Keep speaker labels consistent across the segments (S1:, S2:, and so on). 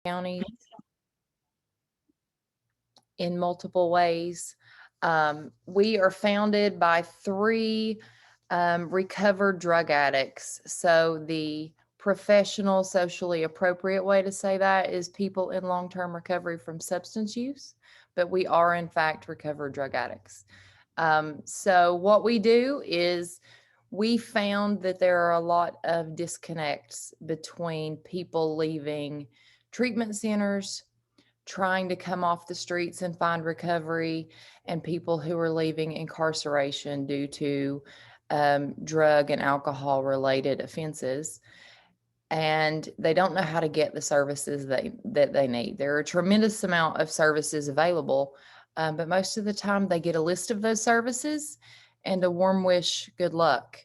S1: County in multiple ways. We are founded by three recovered drug addicts. So the professional, socially appropriate way to say that is people in long-term recovery from substance use, but we are in fact recovered drug addicts. So what we do is we found that there are a lot of disconnects between people leaving treatment centers, trying to come off the streets and find recovery, and people who are leaving incarceration due to drug and alcohol related offenses. And they don't know how to get the services that they need. There are a tremendous amount of services available, but most of the time they get a list of those services and a warm wish, good luck.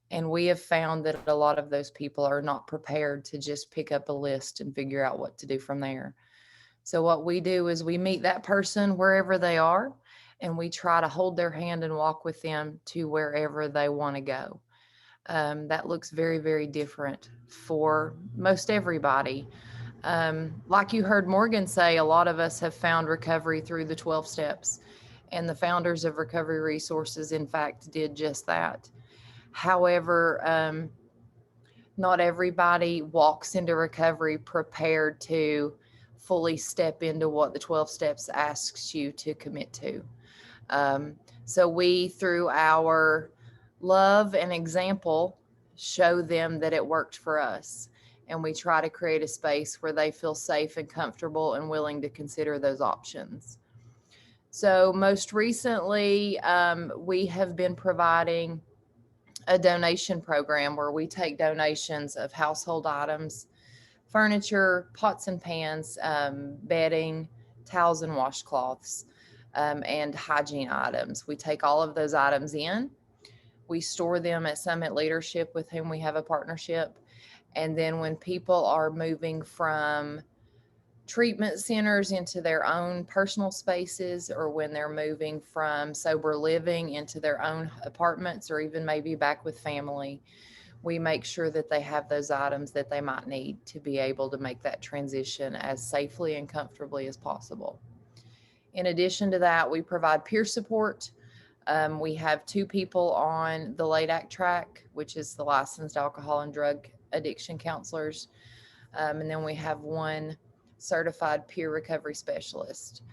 S1: And we have found that a lot of those people are not prepared to just pick up a list and figure out what to do from there. So what we do is we meet that person wherever they are, and we try to hold their hand and walk with them to wherever they want to go. That looks very, very different for most everybody. Like you heard Morgan say, a lot of us have found recovery through the 12 steps, and the founders of Recovery Resources, in fact, did just that. However, not everybody walks into recovery prepared to fully step into what the 12 steps asks you to commit to. Um, so we, through our love and example, show them that it worked for us. And we try to create a space where they feel safe and comfortable and willing to consider those options. So, most recently, we have been providing a donation program where we take donations of household items, furniture, pots and pans, bedding, towels and washcloths, and hygiene items. We take all of those items in. We store them at Summit Leadership, with whom we have a partnership. And then when people are moving from treatment centers into their own personal spaces, or when they're moving from sober living into their own apartments, or even maybe back with family, we make sure that they have those items that they might need to be able to make that transition as safely and comfortably as possible. In addition to that, we provide peer support. We have two people on the LADAC track, which is the licensed alcohol and drug addiction counselors. And then we have one certified peer recovery specialist.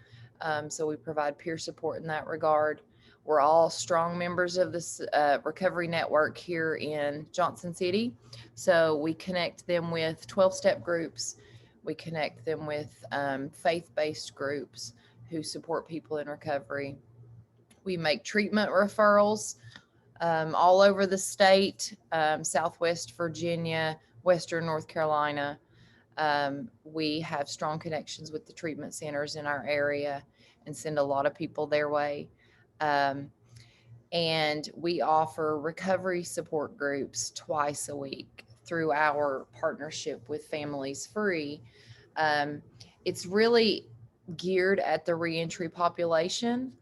S1: So we provide peer support in that regard. We're all strong members of this recovery network here in Johnson City. So we connect them with 12-step groups. We connect them with faith-based groups who support people in recovery. We make treatment referrals all over the state, Southwest Virginia, Western North Carolina. We have strong connections with the treatment centers in our area and send a lot of people their way. Um, and we offer recovery support groups twice a week through our partnership with Families Free. Um, it's really geared at the reentry population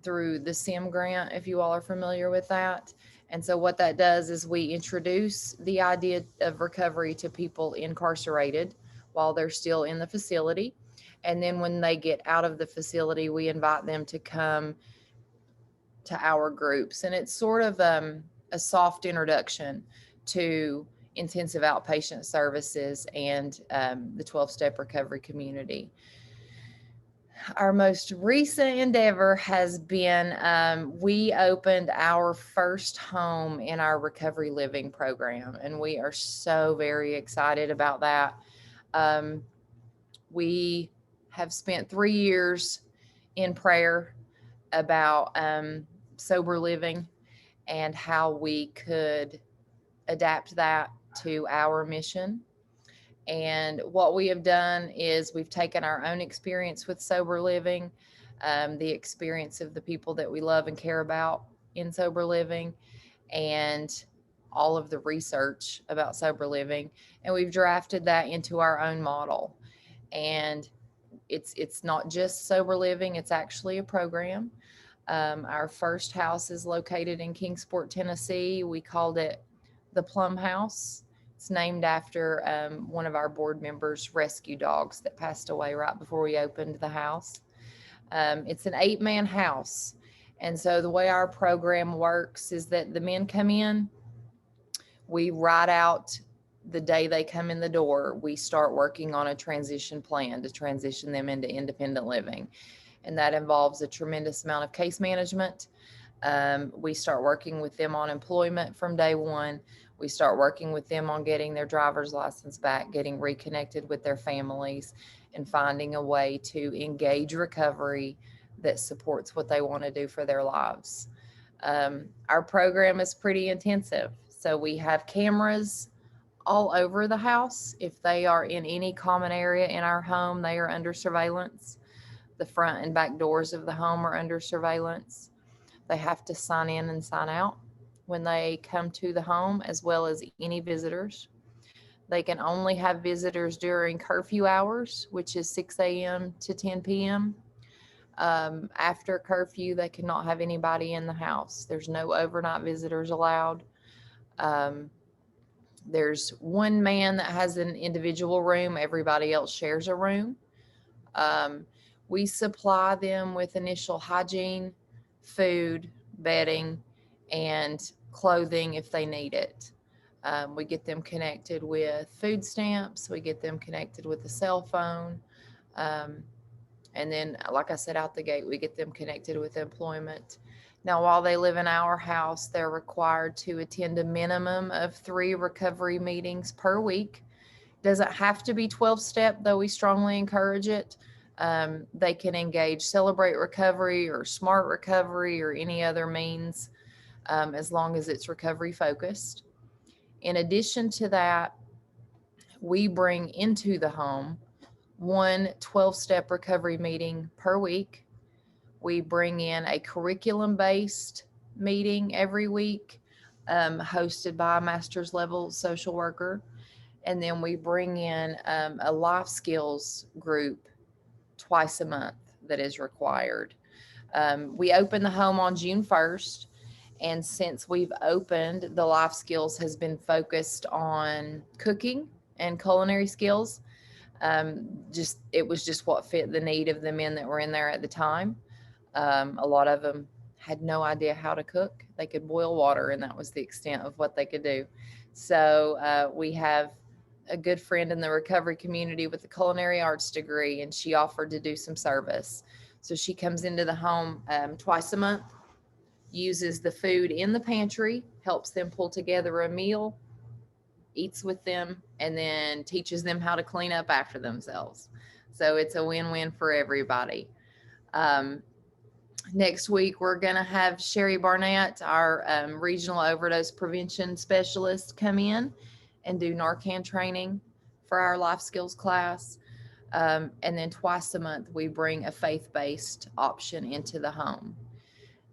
S1: through the SIM grant, if you all are familiar with that. And so, what that does is we introduce the idea of recovery to people incarcerated while they're still in the facility. And then, when they get out of the facility, we invite them to come to our groups. And it's sort of a soft introduction to intensive outpatient services and the 12-step recovery community. Our most recent endeavor has been we opened our first home in our recovery living program, and we are so very excited about that. Um, we have spent 3 years in prayer about sober living and how we could adapt that to our mission. And what we have done is we've taken our own experience with sober living, the experience of the people that we love and care about in sober living, and all of the research about sober living, and we've drafted that into our own model. And it's not just sober living; it's actually a program. Our first house is located in Kingsport, Tennessee. We called it the Plum House. It's named after one of our board members' rescue dogs that passed away right before we opened the house. It's an 8-man house. And so the way our program works is that the men come in, we write out the day they come in the door, we start working on a transition plan to transition them into independent living. And that involves a tremendous amount of case management. We start working with them on employment from day one. We start working with them on getting their driver's license back, getting reconnected with their families, and finding a way to engage recovery that supports what they want to do for their lives. Our program is pretty intensive. So we have cameras all over the house. If they are in any common area in our home, they are under surveillance. The front and back doors of the home are under surveillance. They have to sign in and sign out when they come to the home, as well as any visitors. They can only have visitors during curfew hours, which is 6 a.m. to 10 p.m. After curfew, they cannot have anybody in the house. There's no overnight visitors allowed. Um, there's one man that has an individual room. Everybody else shares a room. Um, we supply them with initial hygiene, food, bedding, and clothing if they need it. We get them connected with food stamps. We get them connected with a cell phone. Um, and then, like I said, out the gate, we get them connected with employment. Now, while they live in our house, they're required to attend a minimum of 3 recovery meetings per week. Doesn't have to be 12-step, though we strongly encourage it. They can engage Celebrate Recovery or Smart Recovery or any other means, as long as it's recovery focused. In addition to that, we bring into the home one 12-step recovery meeting per week. We bring in a curriculum-based meeting every week, hosted by a master's level social worker. And then we bring in a life skills group twice a month that is required. We open the home on June 1st. And since we've opened, the life skills has been focused on cooking and culinary skills. It was just what fit the need of the men that were in there at the time. A lot of them had no idea how to cook. They could boil water, and that was the extent of what they could do. So we have a good friend in the recovery community with a culinary arts degree, and she offered to do some service. So she comes into the home twice a month, uses the food in the pantry, helps them pull together a meal, eats with them, and then teaches them how to clean up after themselves. So it's a win-win for everybody. Next week, we're going to have Sherry Barnett, our regional overdose prevention specialist, come in and do Narcan training for our life skills class. And then twice a month, we bring a faith-based option into the home.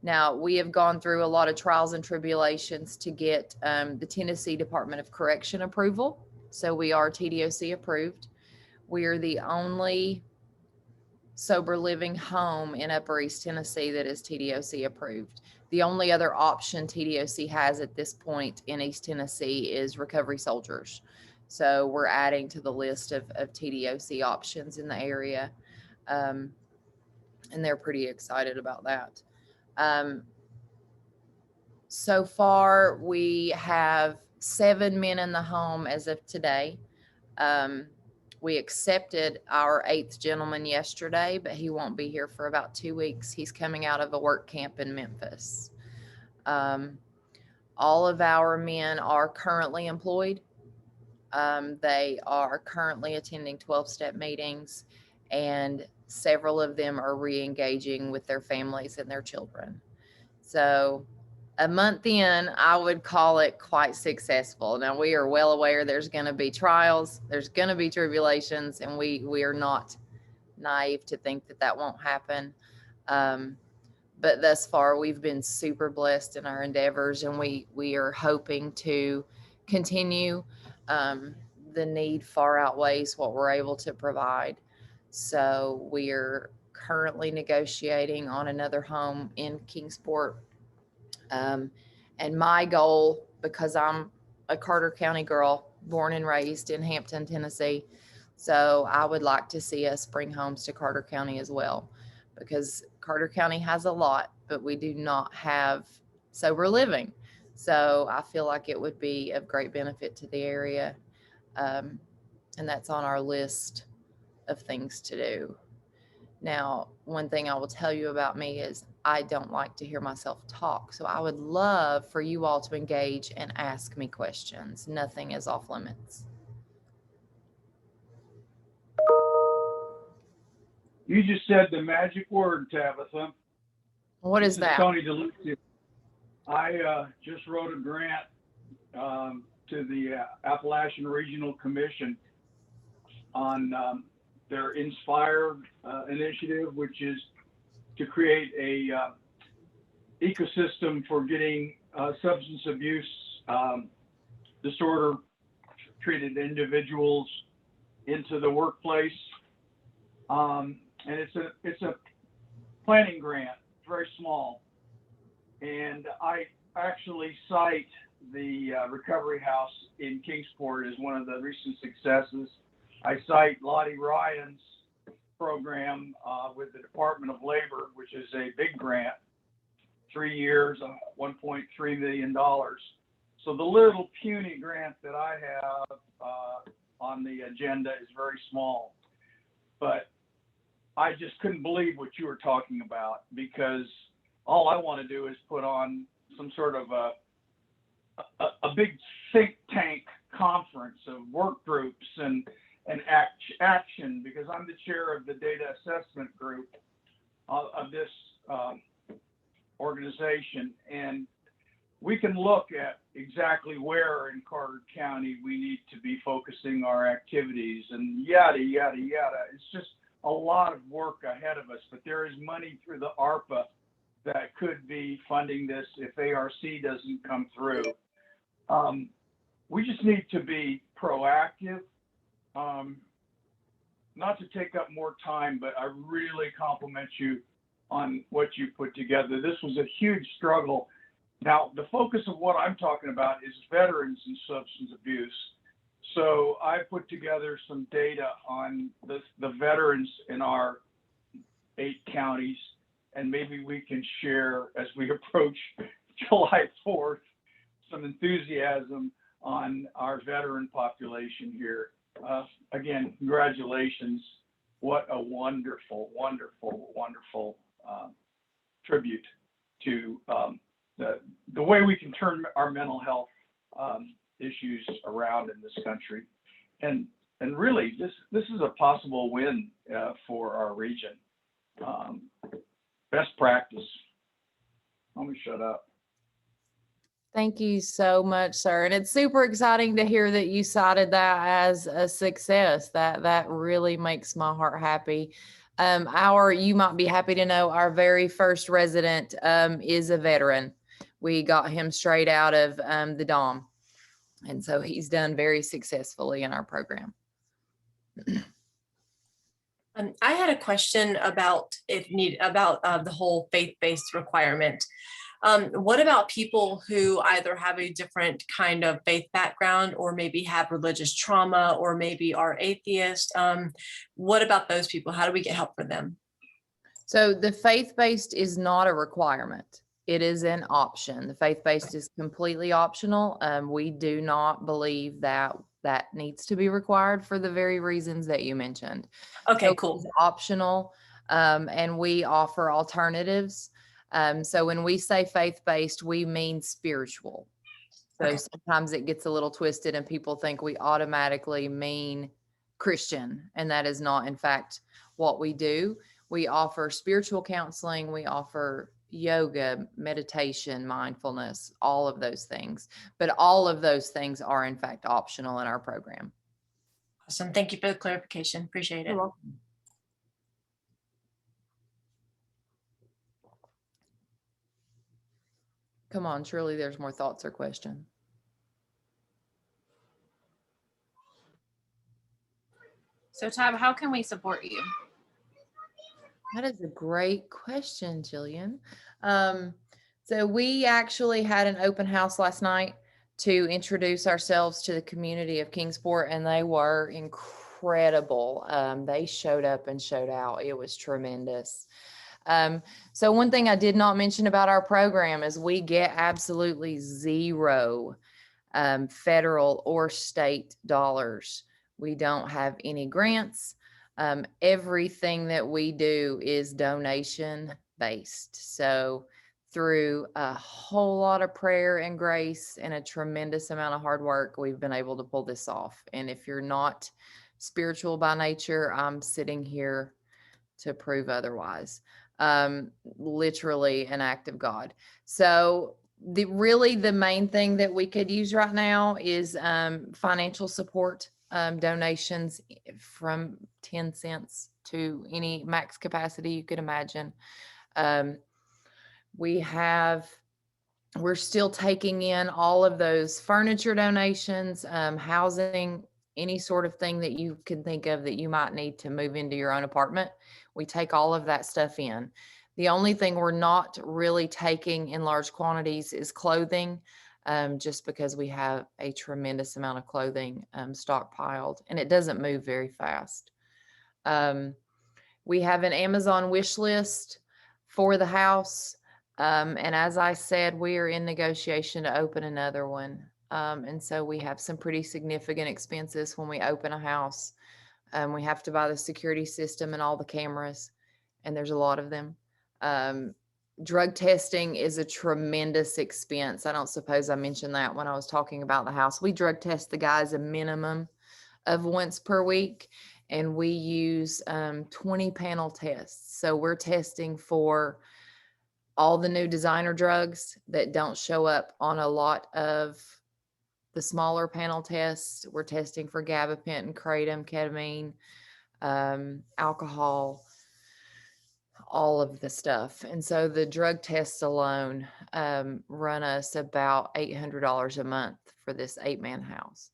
S1: Now, we have gone through a lot of trials and tribulations to get the Tennessee Department of Correction approval. So we are TDOC approved. We are the only sober living home in Upper East Tennessee that is TDOC approved. The only other option TDOC has at this point in East Tennessee is recovery soldiers. So we're adding to the list of TDOC options in the area. And they're pretty excited about that. So far, we have 7 men in the home as of today. We accepted our 8th gentleman yesterday, but he won't be here for about 2 weeks. He's coming out of a work camp in Memphis. All of our men are currently employed. They are currently attending 12-step meetings, and several of them are re-engaging with their families and their children. So a month in, I would call it quite successful. Now, we are well aware there's going to be trials, there's going to be tribulations, and we are not naive to think that that won't happen. But thus far, we've been super blessed in our endeavors, and we are hoping to continue. The need far outweighs what we're able to provide. So we are currently negotiating on another home in Kingsport. And my goal, because I'm a Carter County girl, born and raised in Hampton, Tennessee. So I would like to see us bring homes to Carter County as well, because Carter County has a lot, but we do not have sober living. So I feel like it would be of great benefit to the area. Um, and that's on our list of things to do. Now, one thing I will tell you about me is I don't like to hear myself talk. So I would love for you all to engage and ask me questions. Nothing is off limits.
S2: You just said the magic word, Tabitha.
S1: What is
S2: This is
S1: that?
S2: Tony DeLucia. I just wrote a grant to the Appalachian Regional Commission on their Inspire initiative, which is to create a ecosystem for getting substance abuse disorder treated individuals into the workplace. And it's a planning grant, very small. And I actually cite the Recovery House in Kingsport as one of the recent successes. I cite Lottie Ryan's program with the Department of Labor, which is a big grant, 3 years, $1.3 million. So the little puny grant that I have on the agenda is very small. But I just couldn't believe what you were talking about, because all I want to do is put on some sort of a big think tank conference of work groups and action, because I'm the chair of the data assessment group of this organization. And we can look at exactly where in Carter County we need to be focusing our activities and yada, yada, yada. It's just a lot of work ahead of us, but there is money through the ARPA that could be funding this if ARC doesn't come through. We just need to be proactive. Not to take up more time, but I really compliment you on what you put together. This was a huge struggle. Now, the focus of what I'm talking about is veterans and substance abuse. So I put together some data on the veterans in our 8 counties, and maybe we can share as we approach July 4th some enthusiasm on our veteran population here. Again, congratulations. What a wonderful, wonderful, wonderful tribute to the way we can turn our mental health issues around in this country. And really, this is a possible win for our region. Best practice. Let me shut up.
S1: Thank you so much, sir. And it's super exciting to hear that you cited that as a success. That really makes my heart happy. You might be happy to know, our very first resident is a veteran. We got him straight out of the DOM. And so he's done very successfully in our program.
S3: I had a question about the whole faith-based requirement. What about people who either have a different kind of faith background, or maybe have religious trauma, or maybe are atheist? What about those people? How do we get help for them?
S1: So the faith-based is not a requirement. It is an option. The faith-based is completely optional. We do not believe that needs to be required for the very reasons that you mentioned.
S3: Okay,
S1: So
S3: cool.
S1: it's optional, and we offer alternatives. So when we say faith-based, we mean spiritual. So
S3: Okay.
S1: Sometimes it gets a little twisted and people think we automatically mean Christian, and that is not, in fact, what we do. We offer spiritual counseling. We offer yoga, meditation, mindfulness, all of those things. But all of those things are, in fact, optional in our program.
S3: Awesome. Thank you for the clarification. Appreciate it.
S1: You're welcome. Come on, surely there's more thoughts or questions.
S4: So Tab, how can we support you?
S1: That is a great question, Jillian. So we actually had an open house last night to introduce ourselves to the community of Kingsport, and they were incredible. They showed up and showed out. It was tremendous. So one thing I did not mention about our program is we get absolutely zero federal or state dollars. We don't have any grants. Everything that we do is donation based. So through a whole lot of prayer and grace and a tremendous amount of hard work, we've been able to pull this off. And if you're not spiritual by nature, I'm sitting here to prove otherwise. Literally an act of God. So the main thing that we could use right now is financial support, donations from 10 cents to any max capacity you could imagine. We're still taking in all of those furniture donations, housing, any sort of thing that you can think of that you might need to move into your own apartment. We take all of that stuff in. The only thing we're not really taking in large quantities is clothing, just because we have a tremendous amount of clothing stockpiled, and it doesn't move very fast. We have an Amazon wish list for the house. And as I said, we are in negotiation to open another one. And so we have some pretty significant expenses when we open a house. We have to buy the security system and all the cameras, and there's a lot of them. Drug testing is a tremendous expense. I don't suppose I mentioned that when I was talking about the house. We drug test the guys a minimum of once per week, and we use 20 panel tests. So we're testing for all the new designer drugs that don't show up on a lot of the smaller panel tests. We're testing for gabapentin, kratom, ketamine, alcohol, all of the stuff. And so the drug tests alone run us about $800 a month for this 8-man house.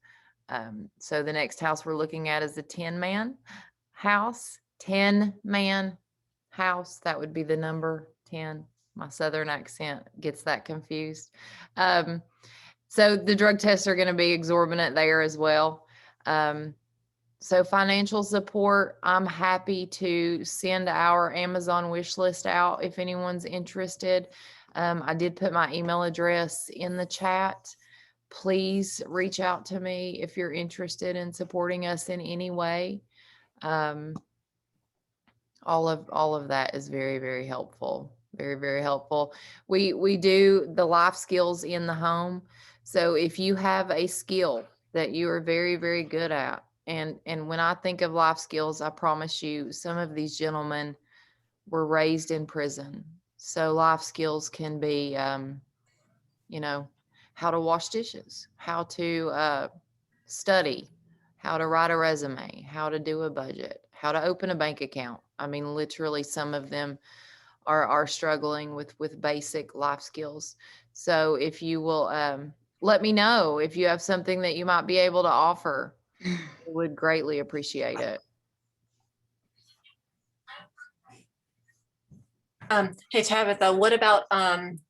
S1: So the next house we're looking at is a 10-man house. 10-man house. That would be the number 10. My Southern accent gets that confused. So the drug tests are going to be exorbitant there as well. So financial support, I'm happy to send our Amazon wish list out if anyone's interested. I did put my email address in the chat. Please reach out to me if you're interested in supporting us in any way. All of that is very, very helpful. Very, very helpful. We do the life skills in the home. So if you have a skill that you are very, very good at, and when I think of life skills, I promise you, some of these gentlemen were raised in prison. So life skills can be, how to wash dishes, how to study, how to write a resume, how to do a budget, how to open a bank account. I mean, literally, some of them are struggling with basic life skills. So if you will let me know if you have something that you might be able to offer, would greatly appreciate it.
S3: Hey Tabitha, what about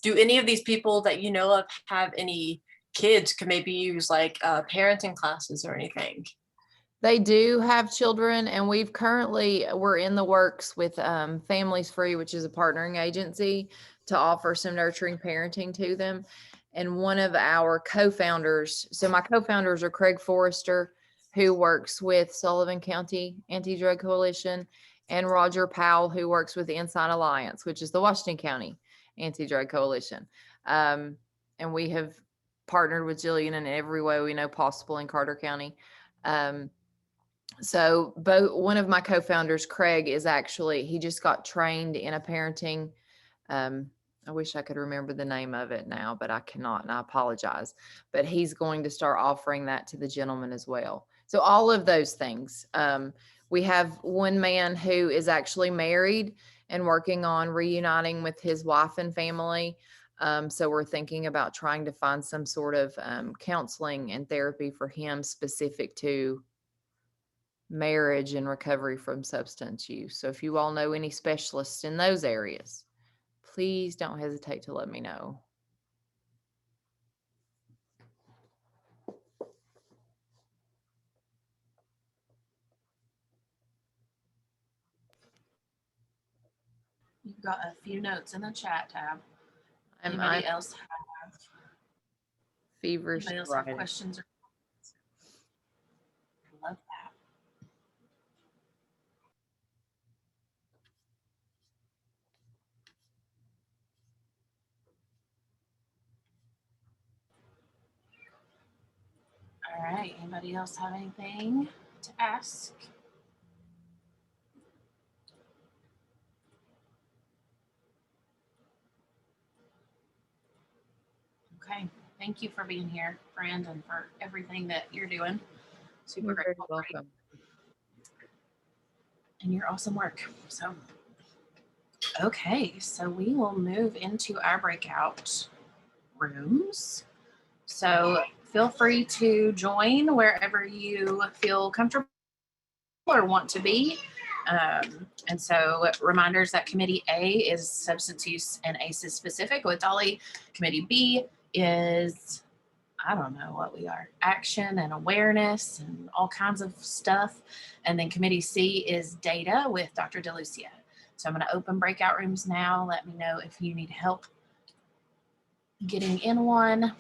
S3: do any of these people that you know of have any kids? Could maybe use like parenting classes or anything?
S1: They do have children, and we're in the works with Families Free, which is a partnering agency, to offer some nurturing parenting to them. And one of our co-founders, so my co-founders are Craig Forrester, who works with Sullivan County Anti-Drug Coalition, and Roger Powell, who works with the Inside Alliance, which is the Washington County Anti-Drug Coalition. And we have partnered with Jillian in every way we know possible in Carter County. So one of my co-founders, Craig, he just got trained in a parenting, I wish I could remember the name of it now, but I cannot, and I apologize. But he's going to start offering that to the gentleman as well. So all of those things. We have one man who is actually married and working on reuniting with his wife and family. So we're thinking about trying to find some sort of counseling and therapy for him specific to marriage and recovery from substance use. So if you all know any specialists in those areas, please don't hesitate to let me know.
S4: got a few notes in the chat tab.
S1: I'm
S4: Anybody else have,
S1: feverish
S4: anybody else have
S1: writing.
S4: questions or comments? Love that. All right, anybody else have anything to ask? Okay, thank you for being here, Brand, and for everything that you're doing. Super
S1: You're very
S4: grateful for you
S1: welcome.
S4: and your awesome work. So, okay, so we will move into our breakout rooms. So feel free to join wherever you feel comfortable or want to be. And so reminders that Committee A is substance use and ACEs specific with Dolly. Committee B is, I don't know what we are, action and awareness and all kinds of stuff. And then Committee C is data with Dr. DeLucia. So I'm going to open breakout rooms now. Let me know if you need help getting in one.